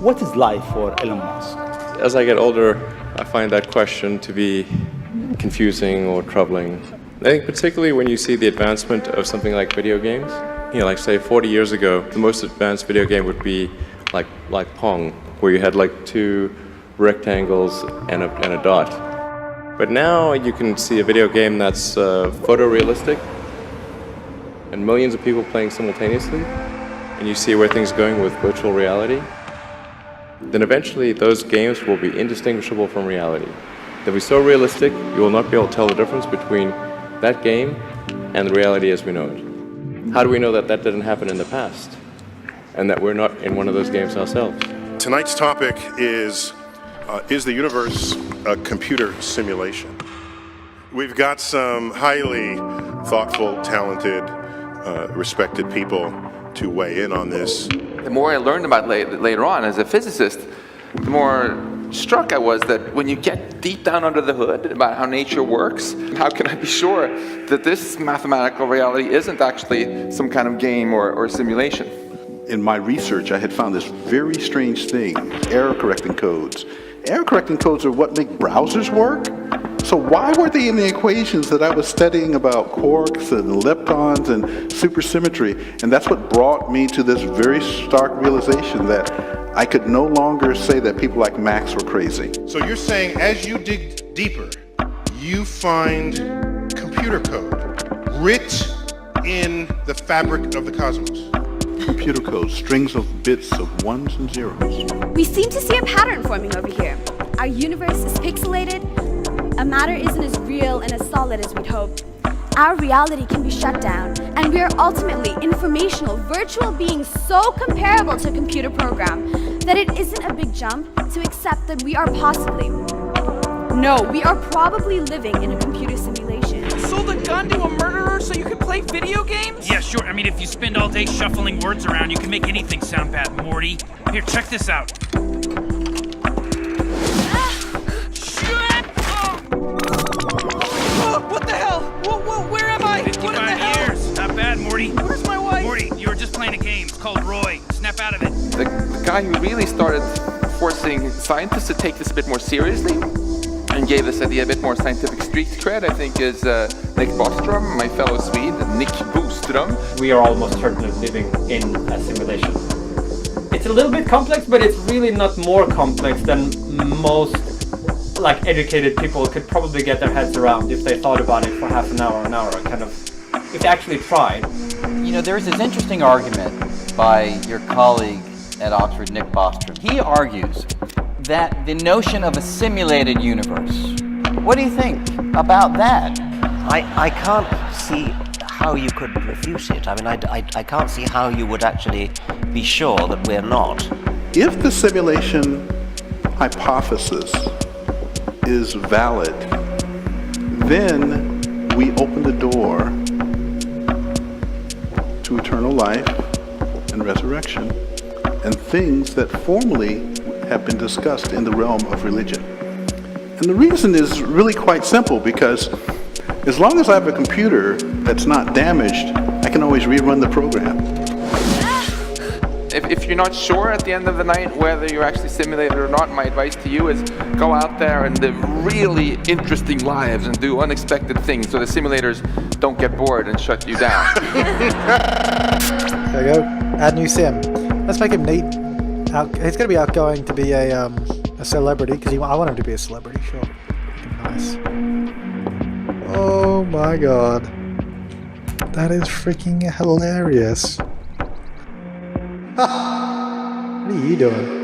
What is life for Elon Musk? As I get older, I find that question to be confusing or troubling. I think particularly when you see the advancement of something like video games. Like say 40 years ago, the most advanced video game would be like Pong, where you had like two rectangles and a dot. But now you can see a video game that's photorealistic and millions of people playing simultaneously, and you see where things are going with virtual reality. Then eventually those games will be indistinguishable from reality. They'll be so realistic, you will not be able to tell the difference between that game and the reality as we know it. How do we know that that didn't happen in the past and that we're not in one of those games ourselves? Tonight's topic is the universe a computer simulation? We've got some highly thoughtful, talented, respected people to weigh in on this. The more I learned about later on as a physicist, the more struck I was that when you get deep down under the hood about how nature works, how can I be sure that this mathematical reality isn't actually some kind of game or simulation? In my research, I had found this very strange thing, error correcting codes. Error correcting codes are what make browsers work. So why were they in the equations that I was studying about quarks and leptons and supersymmetry? And that's what brought me to this very stark realization that I could no longer say that people like Max were crazy. So you're saying as you dig deeper, you find computer code writ in the fabric of the cosmos. Computer code, strings of bits of ones and zeros. We seem to see a pattern forming over here. Our universe is pixelated. A matter isn't as real and as solid as we'd hoped. Our reality can be shut down, and we are ultimately informational, virtual beings so comparable to a computer program that it isn't a big jump to accept that we are possibly, no, we are probably living in a computer simulation. Sold a gun to a murderer so you can play video games? Yeah, sure. I mean, if you spend all day shuffling words around, you can make anything sound bad, Morty. Here, check this out. What the hell? Whoa, where am I? 55 years. Not bad, Morty. Where's my wife? Morty, you were just playing a game. It's called Roy. Snap out of it. The guy who really started forcing scientists to take this a bit more seriously and gave this idea a bit more scientific street cred, I think, is Nick Bostrom, my fellow Swede, Nick Bostrom. We are almost certainly living in a simulation. It's a little bit complex, but it's really not more complex than most educated people could probably get their heads around if they thought about it for half an hour, kind of, if they actually tried. You know, there's this interesting argument by your colleague at Oxford, Nick Bostrom. He argues that the notion of a simulated universe, what do you think about that? I can't see how you could refute it. I mean, I can't see how you would actually be sure that we're not. If the simulation hypothesis is valid, then we open the door to eternal life and resurrection and things that formerly have been discussed in the realm of religion. And the reason is really quite simple, because as long as I have a computer that's not damaged, I can always rerun the program. If you're not sure at the end of the night whether you're actually simulated or not, my advice to you is go out there and live really interesting lives and do unexpected things so the simulators don't get bored and shut you down. There we go. Add new sim. Let's make him neat. He's going to be outgoing to be a celebrity, because I want him to be a celebrity, sure. Nice. Oh my god. That is freaking hilarious. What are you doing?